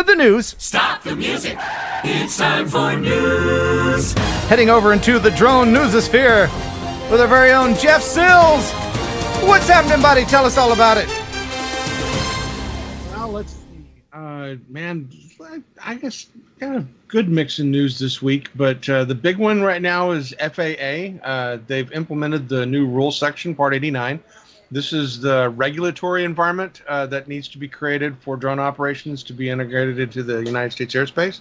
the news. Stop the music. It's time for news. Heading over into the drone newsosphere with our very own Jeff Sills. What's happening, buddy? Tell us all about it. Well, let's see. Man, I guess kind of good mix of news this week, but the big one right now is FAA. They've implemented the new rule section, Part 89. This is the regulatory environment that needs to be created for drone operations to be integrated into the United States airspace.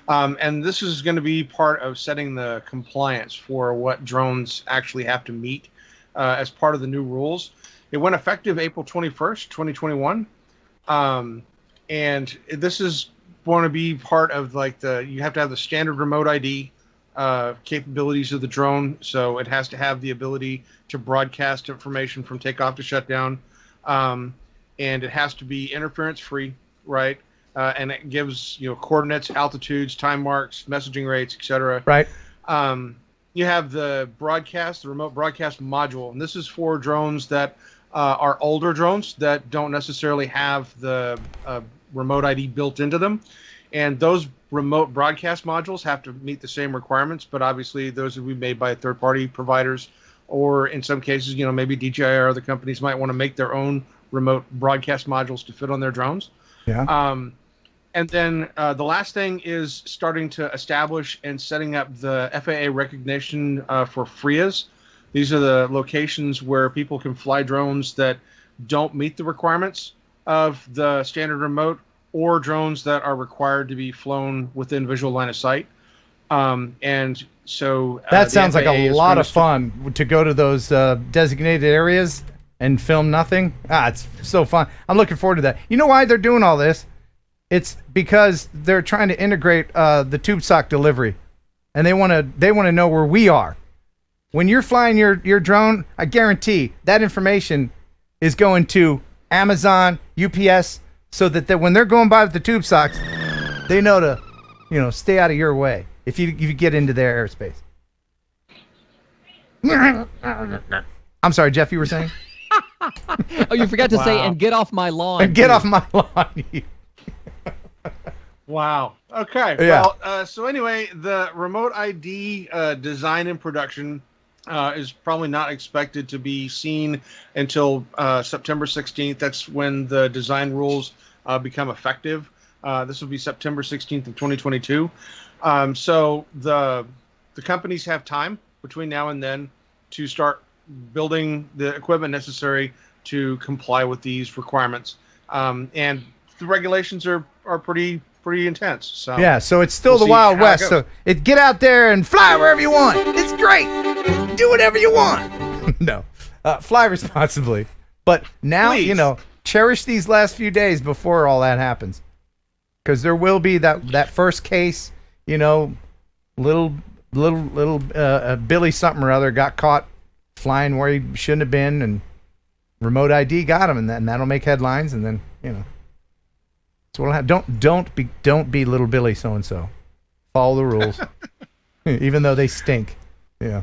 And this is going to be part of setting the compliance for what drones actually have to meet as part of the new rules. It went effective April 21st, 2021. And this is going to be part of like you have to have the standard remote ID capabilities of the drone. So it has to have the ability to broadcast information from takeoff to shutdown. And it has to be interference free, right? And it gives, coordinates, altitudes, time marks, messaging rates, etc. Right. You have the remote broadcast module, and this is for drones that are older drones that don't necessarily have the remote ID built into them. And those remote broadcast modules have to meet the same requirements, but obviously those will be made by third-party providers, or in some cases, maybe DJI or other companies might want to make their own remote broadcast modules to fit on their drones. Yeah. And then the last thing is starting to establish and setting up the FAA recognition for FRIAs. These are the locations where people can fly drones that don't meet the requirements of the standard remote, or drones that are required to be flown within visual line of sight. And so that sounds like a lot of fun to go to those designated areas and film nothing. It's so fun. I'm looking forward to that. You know why they're doing all this? It's because they're trying to integrate the tube sock delivery, and they want to know where we are. When you're flying your drone, I guarantee that information is going to Amazon, UPS, so that when they're going by with the tube socks, they know to, stay out of your way if you get into their airspace. I'm sorry, Jeff, you were saying? Oh, you forgot to say, and get off my lawn. And get off my lawn. Wow. Okay. Yeah. Well, so anyway, the remote ID design and production is probably not expected to be seen until September 16th. That's when the design rules become effective. This will be September 16th of 2022. So the companies have time between now and then to start building the equipment necessary to comply with these requirements. And the regulations are pretty intense. So yeah, so it's still the Wild West. So get out there and fly wherever you want. It's great. Do whatever you want. No, fly responsibly. But now, Please. Cherish these last few days before all that happens, because there will be that first case. Little Billy something or other got caught flying where he shouldn't have been, and remote ID got him, and that'll make headlines, and then that's what'll happen. Don't be little Billy so and so. Follow the rules, even though they stink. Yeah.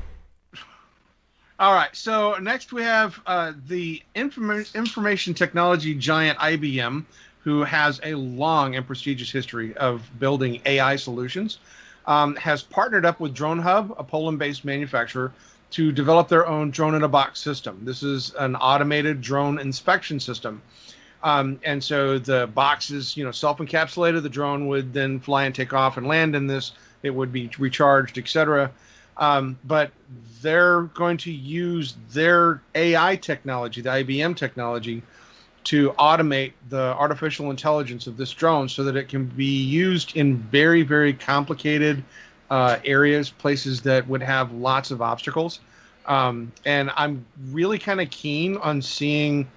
All right. So next we have the information technology giant IBM, who has a long and prestigious history of building AI solutions, has partnered up with Drone Hub, a Poland-based manufacturer, to develop their own drone-in-a-box system. This is an automated drone inspection system. And so the box is, self-encapsulated. The drone would then fly and take off and land in this. It would be recharged, etc. But they're going to use their AI technology, the IBM technology, to automate the artificial intelligence of this drone so that it can be used in very, very complicated areas, places that would have lots of obstacles. And I'm really kind of keen on seeing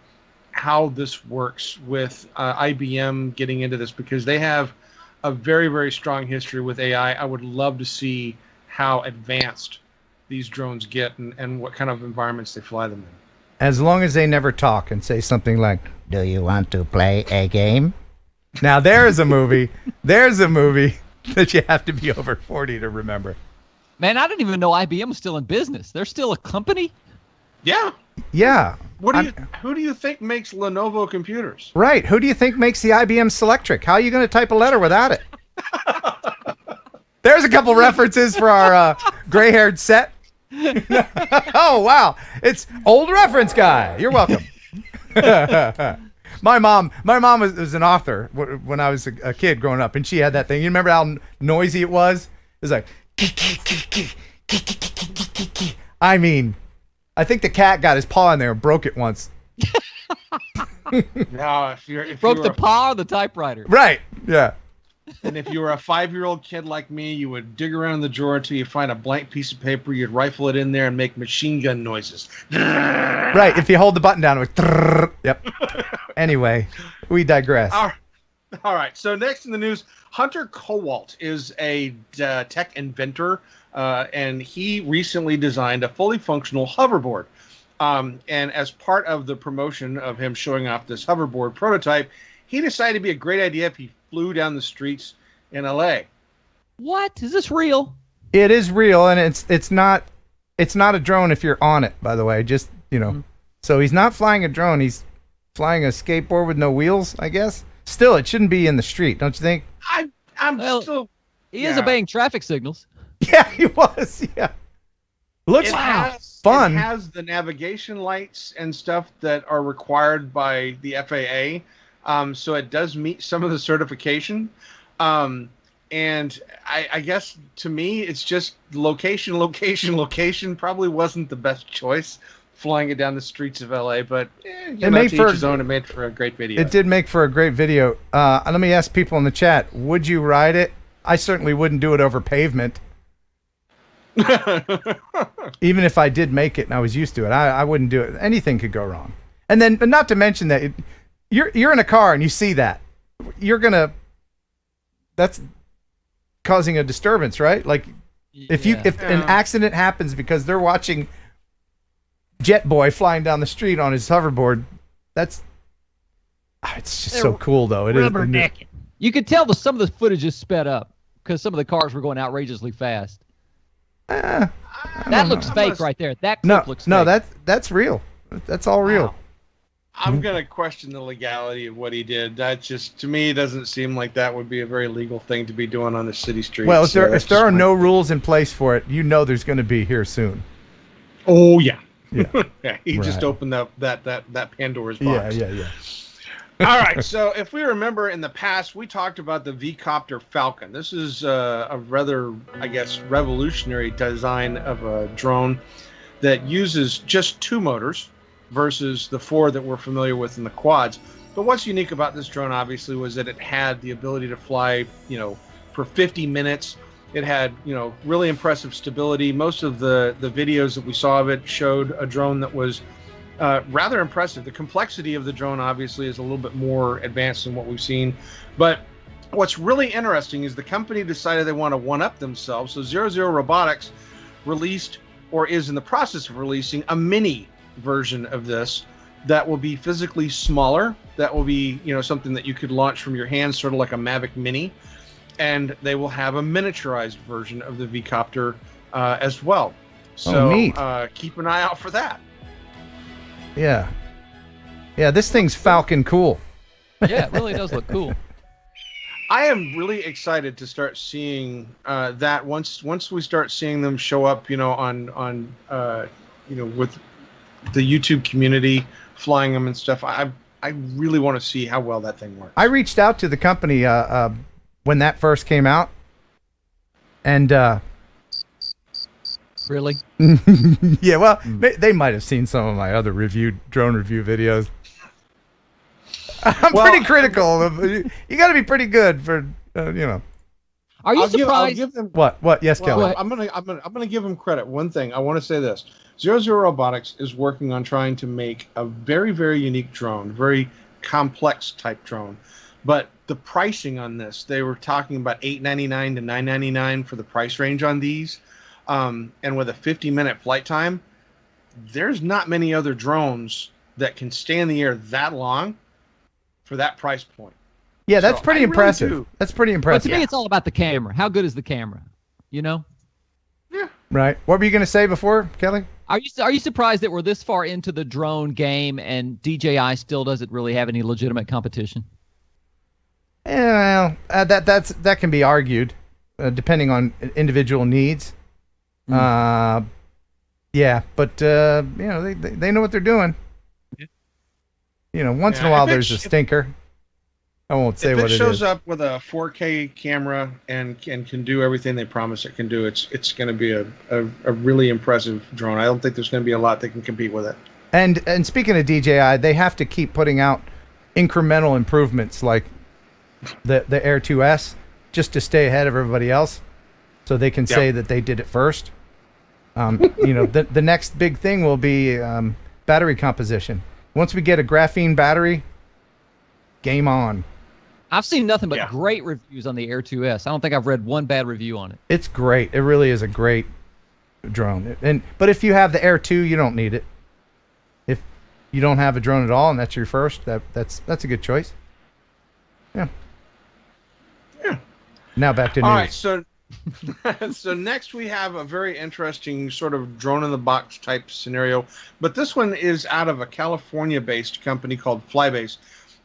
how this works with IBM getting into this, because they have a very, very strong history with AI. I would love to see how advanced these drones get and what kind of environments they fly them in. As long as they never talk and say something like, "Do you want to play a game?" Now there's a movie. There's a movie that you have to be over 40 to remember. Man, I didn't even know IBM was still in business. They're still a company? Yeah. Yeah. Who do you think makes Lenovo computers? Right. Who do you think makes the IBM Selectric? How are you going to type a letter without it? There's a couple references for our gray-haired set. Oh, wow. It's old reference guy. You're welcome. My mom was an author when I was a kid growing up, and she had that thing. You remember how noisy it was? It was like, I mean, I think the cat got his paw in there and broke it once. No, if Broke the paw or the typewriter. Right. Yeah. And if you were a 5-year-old kid like me, you would dig around the drawer until you find a blank piece of paper. You'd rifle it in there and make machine gun noises. Right. If you hold the button down, it would. Yep. Anyway, we digress. All right. So next in the news, Hunter Kowalt is a tech inventor, and he recently designed a fully functional hoverboard. And as part of the promotion of him showing off this hoverboard prototype, he decided it'd be a great idea if he flew down the streets in LA. What? Is this real? It is real, and it's not a drone if you're on it, by the way. Just, you know. So he's not flying a drone. He's flying a skateboard with no wheels, I guess. Still, it shouldn't be in the street, don't you think? He is obeying traffic signals. Yeah, he was. Yeah. Looks fun. It has the navigation lights and stuff that are required by the FAA. So it does meet some of the certification. And I guess to me, it's just location. Probably wasn't the best choice, flying it down the streets of LA, but it made for his own. It made for a great video. It did make for a great video. Let me ask people in the chat, would you ride it? I certainly wouldn't do it over pavement. Even if I did make it and I was used to it, I wouldn't do it. Anything could go wrong. And then, but not to mention that you're in a car and you see that, that's causing a disturbance, right? Like if an accident happens because they're watching Jet Boy flying down the street on his hoverboard, it's just so cool though. It is. You could tell some of the footage is sped up because some of the cars were going outrageously fast. That looks fake right there. That clip looks fake. No, that's real. That's all real. Wow. I'm going to question the legality of what he did. That just, to me, doesn't seem like that would be a very legal thing to be doing on the city streets. Well, if there are no rules in place for it, there's going to be here soon. Oh, yeah. Yeah. Yeah, he just opened up that Pandora's box. Yeah. All right, so if we remember in the past, we talked about the V-Copter Falcon. This is a rather, I guess, revolutionary design of a drone that uses just 2 motors versus the 4 that we're familiar with in the quads. But what's unique about this drone, obviously, was that it had the ability to fly, for 50 minutes. It had, really impressive stability. Most of the videos that we saw of it showed a drone that was rather impressive. The complexity of the drone, obviously, is a little bit more advanced than what we've seen. But what's really interesting is the company decided they want to one-up themselves. So 00 Robotics released, or is in the process of releasing, a mini version of this that will be physically smaller. That will be, something that you could launch from your hands, sort of like a Mavic Mini. And they will have a miniaturized version of the V-Copter as well. So neat. Keep an eye out for that. Yeah, this thing's Falcon cool. Yeah, it really does look cool. I am really excited to start seeing that once we start seeing them show up, on with the YouTube community flying them and stuff. I really want to see how well that thing works. I reached out to the company when that first came out, and really, yeah. Well, they might have seen some of my other drone review videos. I'm pretty critical of you. Got to be pretty good for Are you surprised? I'll give them what? Yes, Kelly. I'm gonna give them credit. One thing I want to say this: 00 Robotics is working on trying to make a very, very unique drone, very complex type drone. But the pricing on this, they were talking about $899 to $999 for the price range on these, and with a 50-minute flight time, there's not many other drones that can stay in the air that long for that price point. Yeah, that's pretty impressive. Really that's pretty impressive. But to me, it's all about the camera. How good is the camera? Yeah. Right. What were you going to say before, Kelly? Are you surprised that we're this far into the drone game and DJI still doesn't really have any legitimate competition? Yeah, that can be argued, depending on individual needs. Yeah, but they know what they're doing. Once in a while there's a stinker. I won't say what it is. If it shows up with a 4K camera and can do everything they promise it can do, it's going to be a really impressive drone. I don't think there's going to be a lot that can compete with it. And speaking of DJI, they have to keep putting out incremental improvements like the Air 2S just to stay ahead of everybody else, so they can say that they did it first. The next big thing will be battery composition. Once we get a graphene battery, game on. I've seen nothing but great reviews on the Air 2S. I don't think I've read one bad review on it. It's great. It really is a great drone. But if you have the Air 2, you don't need it. If you don't have a drone at all and that's your first, that's a good choice. Yeah. Now back to news. All right, so next we have a very interesting sort of drone in the box type scenario, but this one is out of a California-based company called Flybase.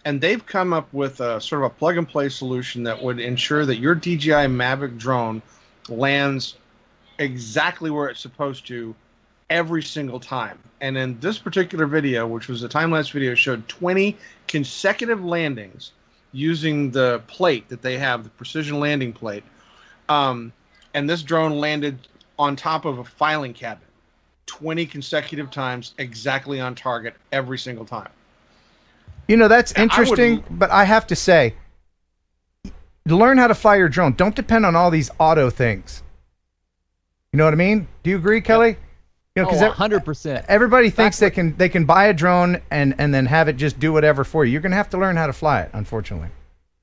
And they've come up with a sort of a plug-and-play solution that would ensure that your DJI Mavic drone lands exactly where it's supposed to every single time. And in this particular video, which was a time-lapse video, showed 20 consecutive landings using the plate that they have, the precision landing plate. And this drone landed on top of a filing cabinet 20 consecutive times, exactly on target every single time. That's interesting, but I have to say, learn how to fly your drone. Don't depend on all these auto things. You know what I mean? Do you agree, Kelly? 100%. Everybody thinks they can buy a drone and then have it just do whatever for you. You're going to have to learn how to fly it, unfortunately.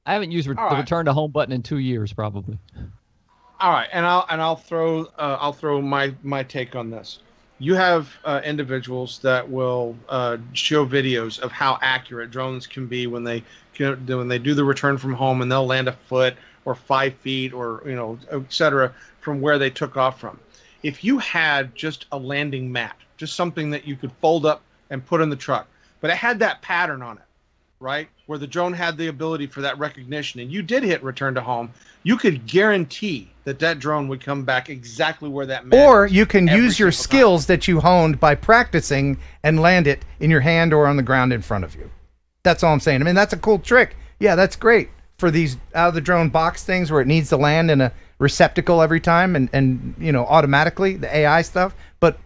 I haven't used the return to home button in 2 years, probably. All right, and I'll throw my take on this. You have individuals that will show videos of how accurate drones can be when they do the return from home, and they'll land a foot or 5 feet or etc. from where they took off from. If you had just a landing mat, just something that you could fold up and put in the truck, but it had that pattern on it, right, where the drone had the ability for that recognition, and you did hit return to home, you could guarantee that drone would come back exactly where that mat or is you can use your skills that you honed by practicing and land it in your hand or on the ground in front of you. That's all I'm saying. I mean, that's a cool trick. Yeah, that's great for these out of the drone box things where it needs to land in a receptacle every time and automatically, the AI stuff. But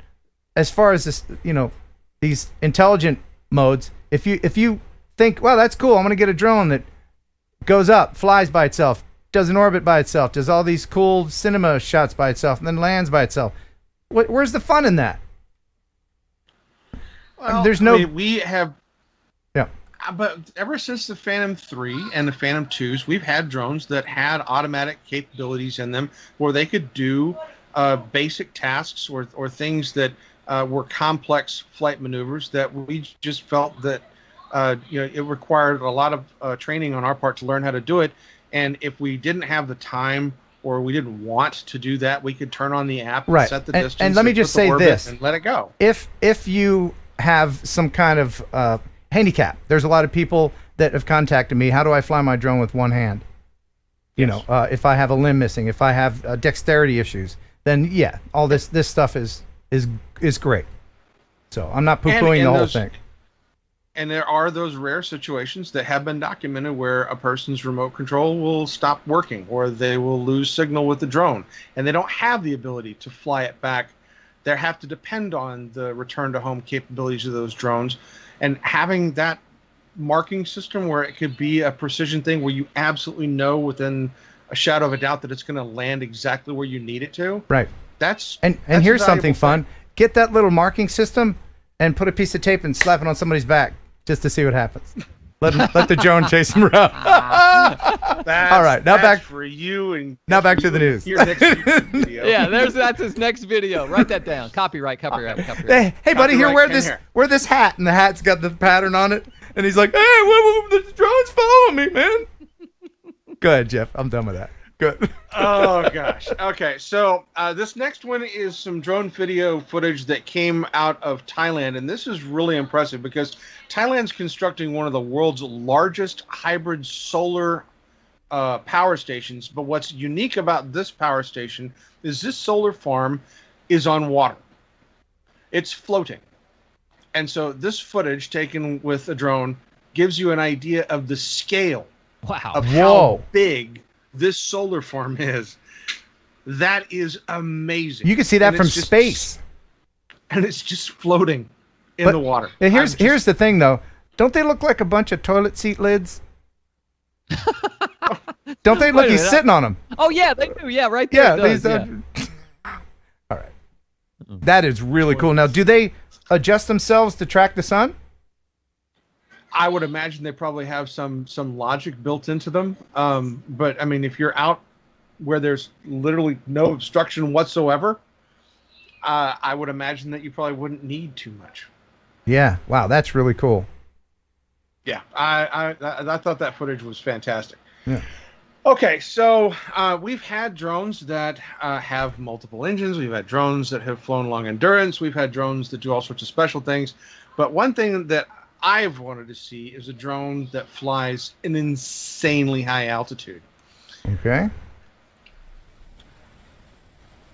as far as this, these intelligent modes, if you think, well, that's cool, I'm going to get a drone that goes up, flies by itself, does an orbit by itself, does all these cool cinema shots by itself, and then lands by itself. Where's the fun in that? Well, there's no. We have. Yeah. But ever since the Phantom 3 and the Phantom 2s, we've had drones that had automatic capabilities in them where they could do basic tasks or things that were complex flight maneuvers that we just felt that it required a lot of training on our part to learn how to do it. And if we didn't have the time or we didn't want to do that, we could turn on the app and set the distance. And let me just say this. And let it go. If you have some kind of handicap, there's a lot of people that have contacted me. How do I fly my drone with one hand? If I have a limb missing, if I have dexterity issues, then yeah, all this stuff is great. So I'm not poo-pooing the whole thing. And there are those rare situations that have been documented where a person's remote control will stop working or they will lose signal with the drone and they don't have the ability to fly it back. They have to depend on the return to home capabilities of those drones, and having that marking system where it could be a precision thing where you absolutely know within a shadow of a doubt that it's going to land exactly where you need it to. Right. That's here's something fun. Get that little marking system and put a piece of tape and slap it on somebody's back. Just to see what happens. Let the drone chase him around. All right, now back for you and now back to the news. Your next video. Yeah, that's his next video. Write that down. Copyright. Hey, buddy, here wear this hat, and the hat's got the pattern on it, and he's like, hey, the drone's following me, man. Go ahead, Jeff. I'm done with that. Good. Oh gosh. Okay, so this next one is some drone video footage that came out of Thailand, and this is really impressive because Thailand's constructing one of the world's largest hybrid solar power stations. But what's unique about this power station is this solar farm is on water. It's floating, and so this footage taken with a drone gives you an idea of the scale of how big this solar farm is. That is amazing. You can see that from space. And it's just floating in the water. Here's the thing, though. Don't they look like a bunch of toilet seat lids? Don't they look? He's sitting on them. Oh, yeah, they do. Yeah, right there. Yeah, these all right. That is really cool. Now, do they adjust themselves to track the sun? I would imagine they probably have some logic built into them. But I mean, if you're out where there's literally no obstruction whatsoever, I would imagine that you probably wouldn't need too much. Yeah. Wow, that's really cool. Yeah, I thought that footage was fantastic. Yeah. Okay, so we've had drones that have multiple engines. We've had drones that have flown long endurance. We've had drones that do all sorts of special things. But one thing that I've wanted to see is a drone that flies an insanely high altitude. Okay.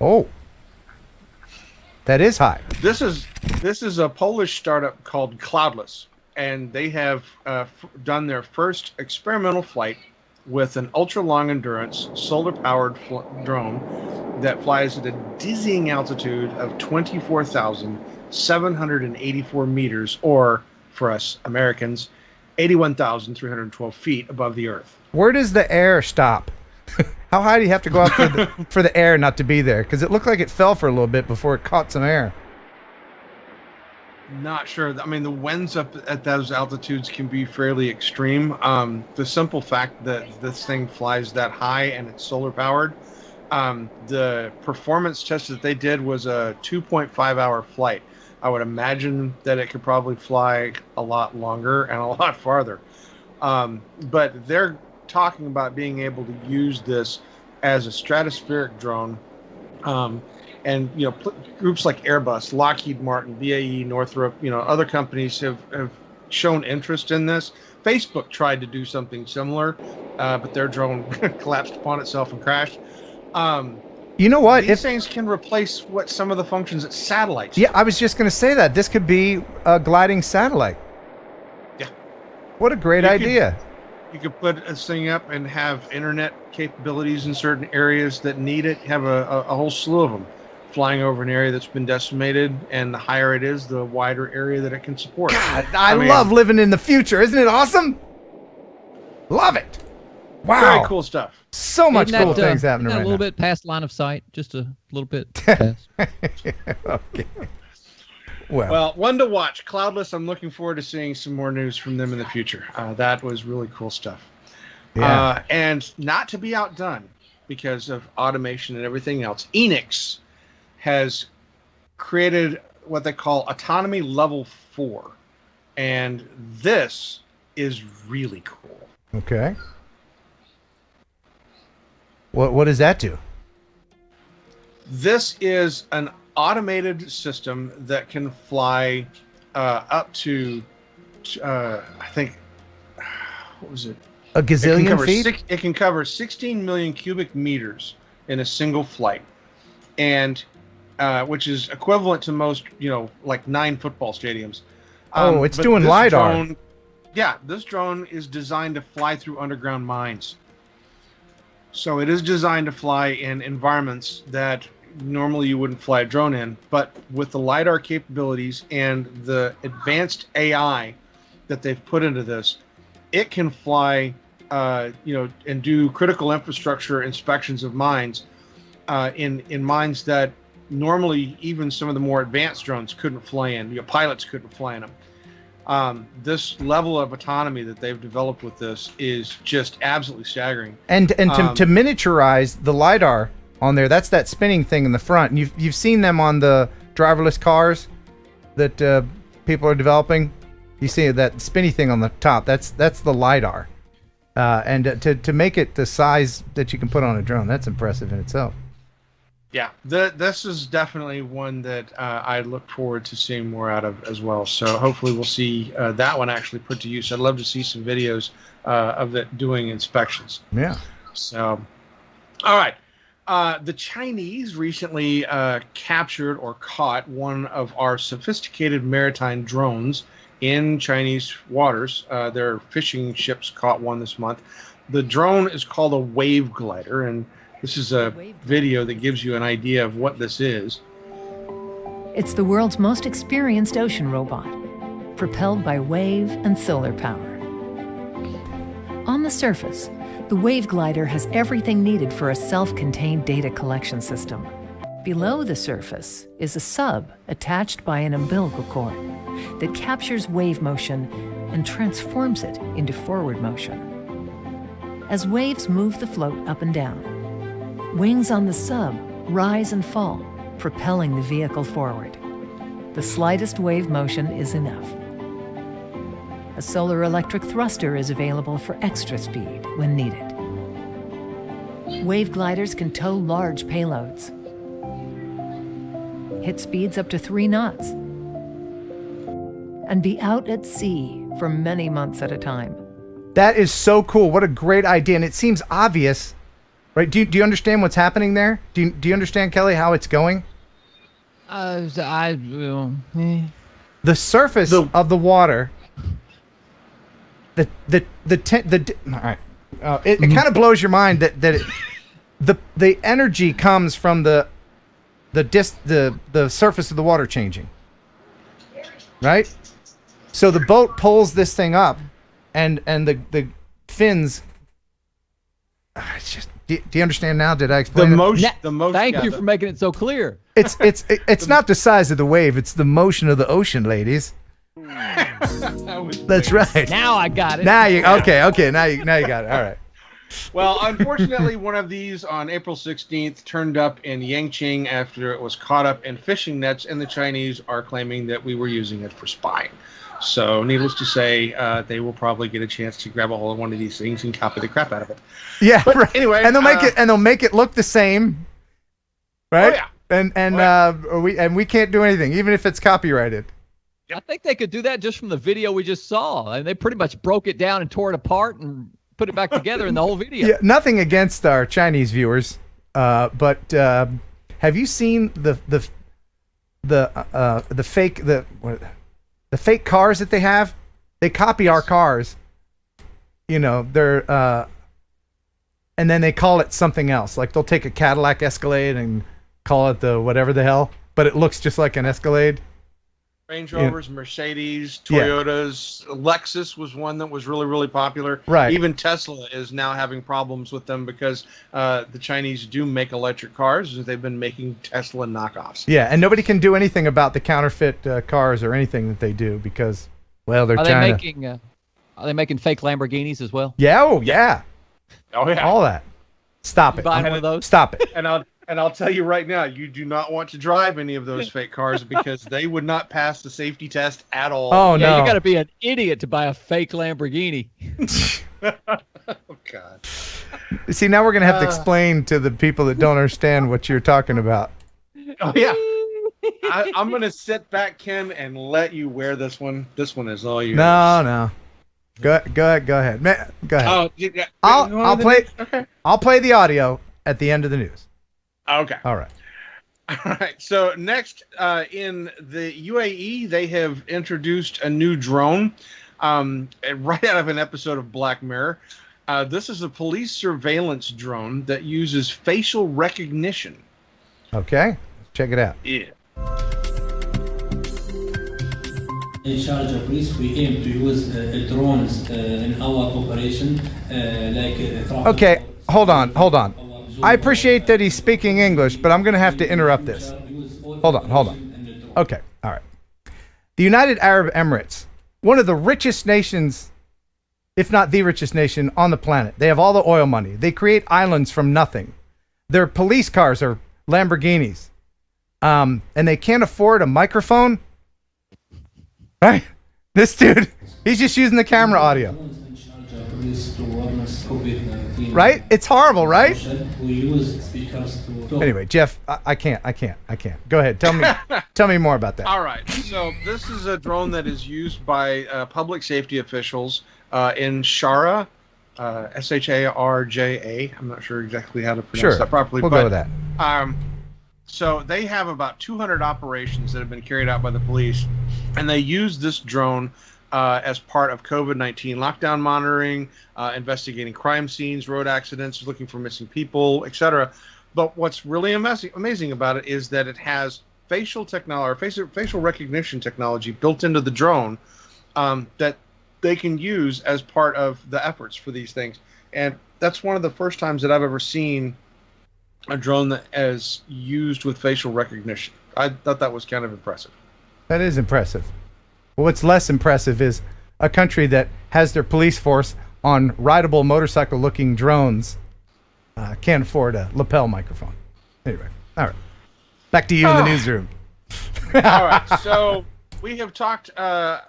Oh, that is high. This is a Polish startup called Cloudless, and they have done their first experimental flight with an ultra long endurance solar powered drone that flies at a dizzying altitude of 24,784 meters, or for us Americans, 81,312 feet above the Earth. Where does the air stop? How high do you have to go up for the air not to be there? Because it looked like it fell for a little bit before it caught some air. Not sure. I mean, the winds up at those altitudes can be fairly extreme. The simple fact that this thing flies that high and it's solar powered, the performance test that they did was a 2.5-hour flight. I would imagine that it could probably fly a lot longer and a lot farther. But they're talking about being able to use this as a stratospheric drone. And, you know, groups like Airbus, Lockheed Martin, BAE, Northrop, you know, other companies have shown interest in this. Facebook tried to do something similar, but their drone collapsed upon itself and crashed. You know what? These things can replace some of the functions that satellites do. Yeah, I was just going to say that. This could be a gliding satellite. Yeah. What a great idea. You could put this thing up and have internet capabilities in certain areas that need it. Have a whole slew of them flying over an area that's been decimated, and the higher it is, the wider area that it can support. God, I love living in the future. Isn't it awesome? Love it. Wow. Very cool stuff. So much cool things happening right now. A little bit past line of sight, just a little bit past. Okay. Well, one to watch. Cloudless, I'm looking forward to seeing some more news from them in the future. That was really cool stuff. Yeah. And not to be outdone, because of automation and everything else, Enix has created what they call Autonomy Level 4. And this is really cool. Okay. What does that do? This is an automated system that can fly up to, I think, what was it? A gazillion feet? It can cover 16 million cubic meters in a single flight, and which is equivalent to most, like 9 football stadiums. It's doing LiDAR. This drone is designed to fly through underground mines. So it is designed to fly in environments that normally you wouldn't fly a drone in, but with the LiDAR capabilities and the advanced AI that they've put into this, it can fly, and do critical infrastructure inspections of mines, in mines that normally even some of the more advanced drones couldn't fly in. Pilots couldn't fly in them. This level of autonomy that they've developed with this is just absolutely staggering. And to miniaturize the LiDAR on there, that's that spinning thing in the front. And you've seen them on the driverless cars that people are developing. You see that spinny thing on the top. That's the LiDAR. and to make it the size that you can put on a drone, that's impressive in itself. Yeah, this is definitely one that I look forward to seeing more out of as well. So hopefully we'll see that one actually put to use. I'd love to see some videos of it doing inspections. Yeah. So, all right. The Chinese recently captured or caught one of our sophisticated maritime drones in Chinese waters. Their fishing ships caught one this month. The drone is called a wave glider, and this is a video that gives you an idea of what this is. It's the world's most experienced ocean robot, propelled by wave and solar power. On the surface, the wave glider has everything needed for a self-contained data collection system. Below the surface is a sub attached by an umbilical cord that captures wave motion and transforms it into forward motion. As waves move the float up and down, wings on the sub rise and fall, propelling the vehicle forward. The slightest wave motion is enough. A solar electric thruster is available for extra speed when needed. Wave gliders can tow large payloads, hit speeds up to 3 knots, and be out at sea for many months at a time. That is so cool. What a great idea. And it seems obvious, right? Do you understand what's happening there? Do you understand, Kelly, how it's going? The surface of the water, all right. It kind of blows your mind that the energy comes from the surface of the water changing, right? So the boat pulls this thing up, and the fins. It's just. Do you understand now? Did I explain the motion? Thank you for making it so clear. It's not the size of the wave; it's the motion of the ocean, ladies. That's right. Now I got it. Now you okay. Now you got it. All right. Well, unfortunately, one of these on April 16th turned up in Yangqing after it was caught up in fishing nets, and the Chinese are claiming that we were using it for spying. So, needless to say, they will probably get a chance to grab a hold of one of these things and copy the crap out of it. Yeah, but right. Anyway, and they'll make it look the same, right? Oh, yeah. And we can't do anything, even if it's copyrighted. I think they could do that just from the video we just saw, and they pretty much broke it down and tore it apart and put it back together in the whole video. Yeah, nothing against our Chinese viewers, but have you seen the fake cars that they have? They copy our cars. You know, they're and then they call it something else. Like they'll take a Cadillac Escalade and call it the whatever the hell, but it looks just like an Escalade. Range Rovers, Mercedes, Toyotas, Lexus was one that was really, really popular. Right. Even Tesla is now having problems with them because the Chinese do make electric cars, and they've been making Tesla knockoffs. Yeah, and nobody can do anything about the counterfeit cars or anything that they do because, well, they're China. Are they making fake Lamborghinis as well? Yeah, oh yeah. Oh yeah. All that. Stop it. Buying one of those? Stop it. And I'll tell you right now, you do not want to drive any of those fake cars because they would not pass the safety test at all. Oh, no. You got to be an idiot to buy a fake Lamborghini. Oh, God. See, now we're going to have to explain to the people that don't understand what you're talking about. Oh, yeah. I'm going to sit back, Ken, and let you wear this one. This one is all yours. No. Go ahead. Go ahead. Oh, yeah. I'll play. Okay. I'll play the audio at the end of the news. Okay. All right. All right. So next, in the UAE, they have introduced a new drone, right out of an episode of Black Mirror. This is a police surveillance drone that uses facial recognition. Okay. Check it out. Yeah. In Sharjah Police, we aim to use drones in our operation, Okay. Hold on. I appreciate that he's speaking English, but I'm going to have to interrupt this. Hold on. Okay, all right. The United Arab Emirates, one of the richest nations, if not the richest nation on the planet. They have all the oil money. They create islands from nothing. Their police cars are Lamborghinis. And they can't afford a microphone. Right? This dude, he's just using the camera audio. COVID-19. Right? It's horrible, right? We use speakers to. Anyway, Jeff, I can't. Go ahead. Tell me more about that. All right. So this is a drone that is used by public safety officials in Sharjah, Sharja. I'm not sure exactly how to pronounce that properly. We'll go with that. So they have about 200 operations that have been carried out by the police, and they use this drone as part of COVID-19 lockdown monitoring, investigating crime scenes, road accidents, looking for missing people, etc. But what's really amazing about it is that it has facial technology, or facial recognition technology built into the drone that they can use as part of the efforts for these things. And that's one of the first times that I've ever seen a drone that is used with facial recognition. I thought that was kind of impressive. That is impressive. Well, what's less impressive is a country that has their police force on rideable motorcycle-looking drones can't afford a lapel microphone. Anyway, all right. Back to you in the newsroom. All right, so we have talked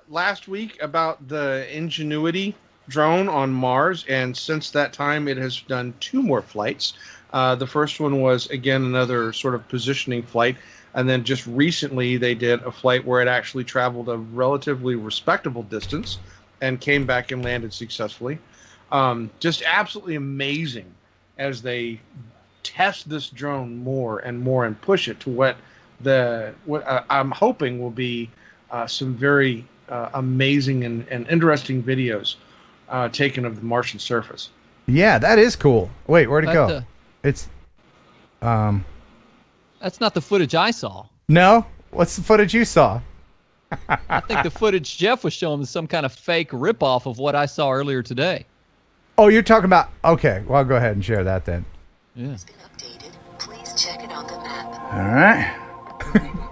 last week about the Ingenuity drone on Mars, and since that time it has done 2 more flights. The first one was, again, another sort of positioning flight, and then just recently they did a flight where it actually traveled a relatively respectable distance and came back and landed successfully. Just absolutely amazing as they test this drone more and more and push it to what I'm hoping will be some very amazing and interesting videos taken of the Martian surface. Yeah, that is cool. Wait, where'd it go? It's That's not the footage I saw. No? What's the footage you saw? I think the footage Jeff was showing was some kind of fake ripoff of what I saw earlier today. Oh, you're talking about... Okay, well, I'll go ahead and share that then. Yeah. Please check it on the map. All right.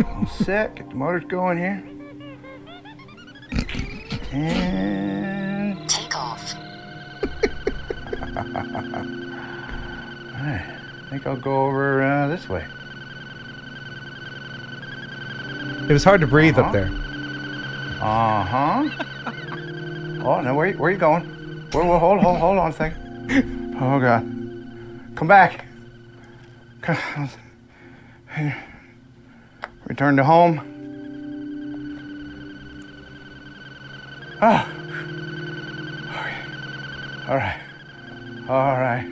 All set. Get the motors going here. And... Take off. All right. I think I'll go over this way. It was hard to breathe up there. Uh-huh. Oh, no, where are you going? Whoa, hold on a second. Oh, God. Come back. Return to home. Ah. All right.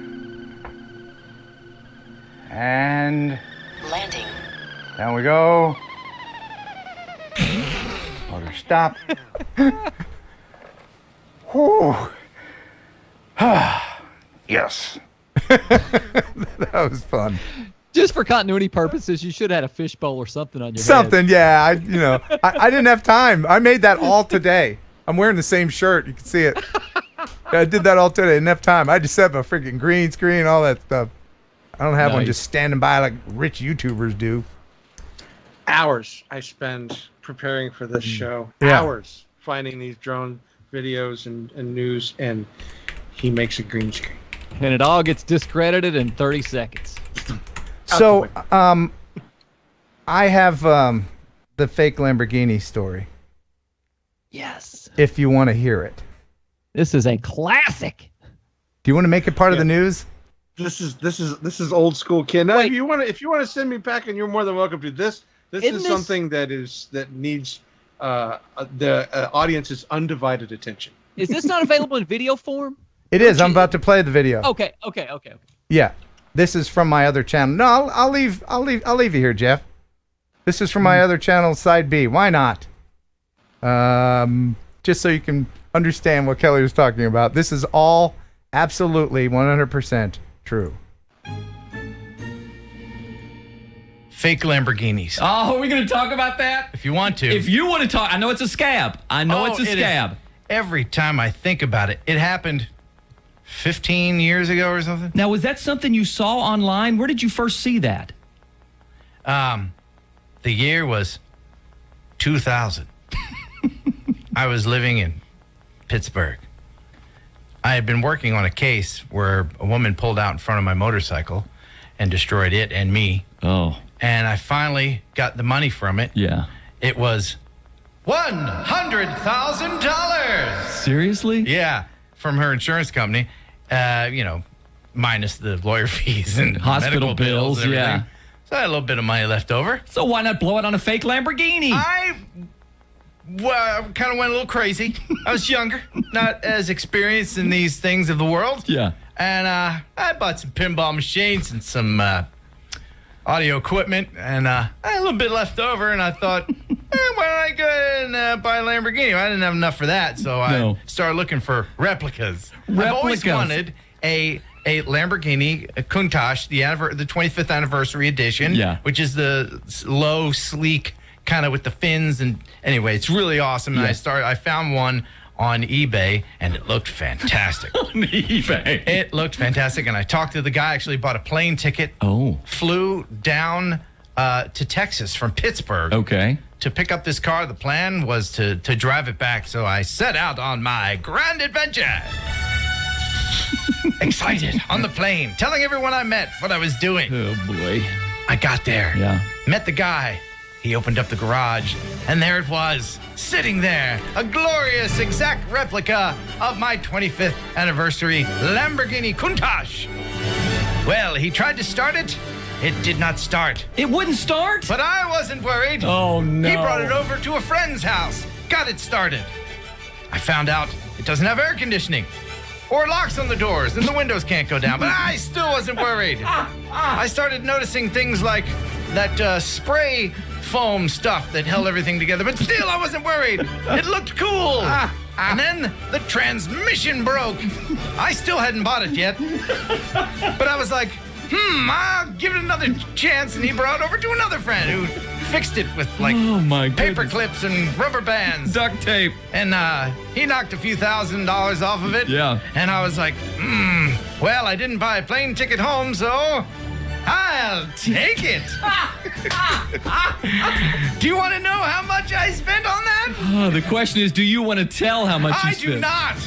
And... Landing. Down we go. Motor stop. Whew. Yes. That was fun. Just for continuity purposes, you should have had a fishbowl or something on your head. Something, yeah. I didn't have time. I made that all today. I'm wearing the same shirt. You can see it. I did that all today. I didn't have time. I just set up a freaking green screen, all that stuff. I don't have one just standing by like rich YouTubers do. Hours I spend preparing for this show. Yeah. Hours finding these drone videos and news, and he makes a green screen. And it all gets discredited in 30 seconds. So, I have the fake Lamborghini story. Yes. If you want to hear it. This is a classic. Do you want to make it part of the news? This is old school, kid. Now, if you want to send me back, and you're more than welcome to. This is something that needs the audience's undivided attention. Is this not available in video form? It is. I'm about to play the video. Okay. Yeah, this is from my other channel. No, I'll leave you here, Jeff. This is from my other channel, Side B. Why not? Just so you can understand what Kelly was talking about. This is all absolutely 100% true. Fake Lamborghinis. Oh, are we going to talk about that? If you want to. If you want to talk, I know it's a scab. It's a scab. Every time I think about it, it happened 15 years ago or something. Now, was that something you saw online? Where did you first see that? The year was 2000. I was living in Pittsburgh. I had been working on a case where a woman pulled out in front of my motorcycle and destroyed it and me. Oh. And I finally got the money from it. Yeah. It was $100,000. Seriously? Yeah, from her insurance company. minus the lawyer fees and Hospital medical bills and everything. yeah. So I had a little bit of money left over. So why not blow it on a fake Lamborghini? I kind of went a little crazy. I was younger, not as experienced in these things of the world. Yeah. And I bought some pinball machines and some audio equipment, and I had a little bit left over, and I thought, why don't I go ahead and buy a Lamborghini? I didn't have enough for that, so I started looking for replicas. I've always wanted a Lamborghini Countach, the 25th anniversary edition, which is the low, sleek, kind of with the fins, and anyway, it's really awesome. And I found one on eBay, and it looked fantastic. On eBay? It looked fantastic, and I talked to the guy, actually bought a plane ticket, flew down to Texas from Pittsburgh to pick up this car. The plan was to drive it back, so I set out on my grand adventure. Excited, on the plane, telling everyone I met what I was doing. Oh, boy. I got there, met the guy. He opened up the garage, and there it was, sitting there, a glorious exact replica of my 25th anniversary Lamborghini Countach. Well, he tried to start it. It did not start. It wouldn't start? But I wasn't worried. Oh, no. He brought it over to a friend's house, got it started. I found out it doesn't have air conditioning or locks on the doors, and the windows can't go down, but I still wasn't worried. I started noticing things like that spray foam stuff that held everything together, but still I wasn't worried. It looked cool. And then the transmission broke. I still hadn't bought it yet, but I was like, I'll give it another chance. And he brought it over to another friend who fixed it with paper clips and rubber bands, duct tape, and he knocked a few $1,000s off of it. Yeah. And I was like, well, I didn't buy a plane ticket home, so I'll take it. Do you want to know how much I spent on that? The question is, do you want to tell how much you spent? I do not.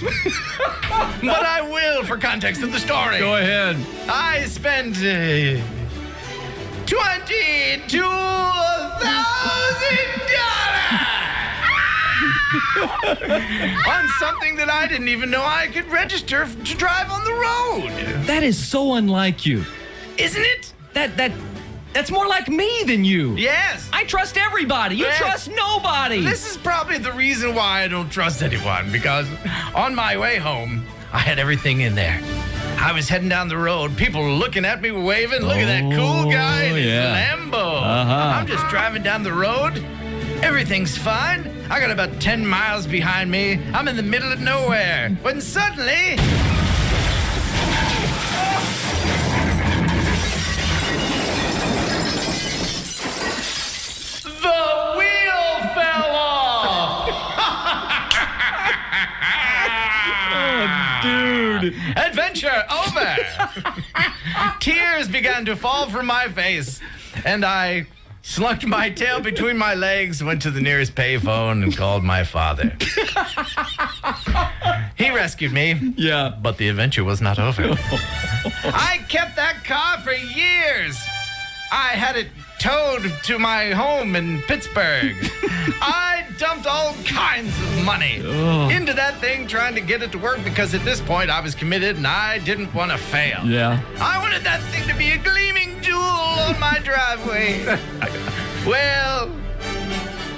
But I will for context of the story. Go ahead. I spent $22,000 on something that I didn't even know I could register to drive on the road. That is so unlike you. Isn't it? That's more like me than you. Yes. I trust everybody. You trust nobody. This is probably the reason why I don't trust anyone, because on my way home, I had everything in there. I was heading down the road, people looking at me, waving. Look at that cool guy in his Lambo. I'm just driving down the road. Everything's fine. I got about 10 miles behind me. I'm in the middle of nowhere. When suddenly... the wheel fell off! Oh, dude. Adventure over! Tears began to fall from my face, and I slunk my tail between my legs, went to the nearest payphone, and called my father. He rescued me. Yeah. But the adventure was not over. I kept that car for years. I had it towed to my home in Pittsburgh. I dumped all kinds of money into that thing trying to get it to work, because at this point I was committed and I didn't want to fail. Yeah. I wanted that thing to be a gleaming jewel on my driveway. Well,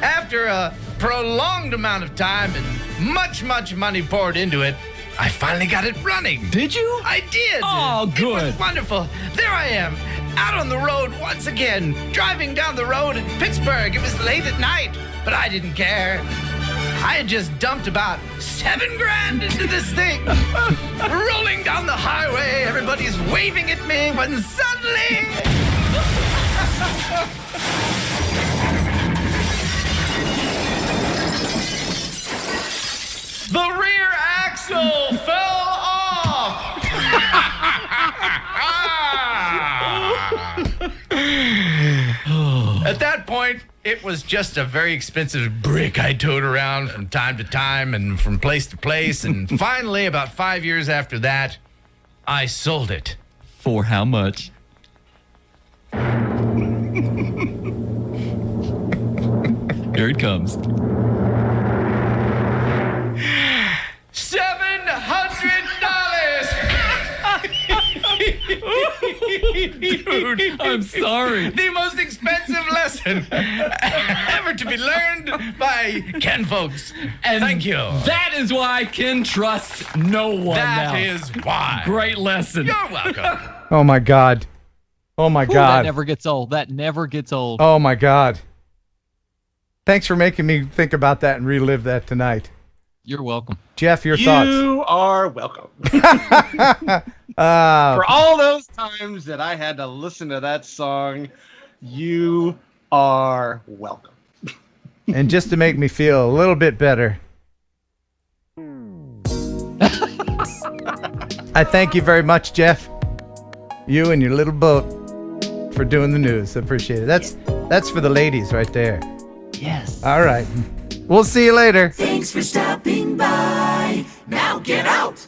after a prolonged amount of time and much, much money poured into it, I finally got it running. Did you? I did. Oh, good. It was wonderful. There I am, out on the road once again, driving down the road in Pittsburgh. It was late at night, but I didn't care. I had just dumped about $7,000 into this thing. Rolling down the highway, everybody's waving at me, when suddenly... the rear axle fell off. At that point, it was just a very expensive brick I towed around from time to time and from place to place. And finally, about 5 years after that, I sold it. For how much? Here it comes. $700. Dude, I'm sorry. The most expensive lesson ever to be learned by Ken folks. And thank you. That is why I can trust no one That now. is why. Great lesson. You're welcome. Oh my God. Oh my Ooh, that God. never gets old. That never gets old. Oh my God. Thanks for making me think about that and relive that tonight. You're welcome. Jeff, your thoughts? You are welcome. Uh, For all those times that I had to listen to that song, you are welcome. and just to make me feel a little bit better, I thank you very much, Jeff. You and your little boat for doing the news. I appreciate it. That's for the ladies right there. Yes. All right. We'll see you later. Thanks for stopping by. Now get out.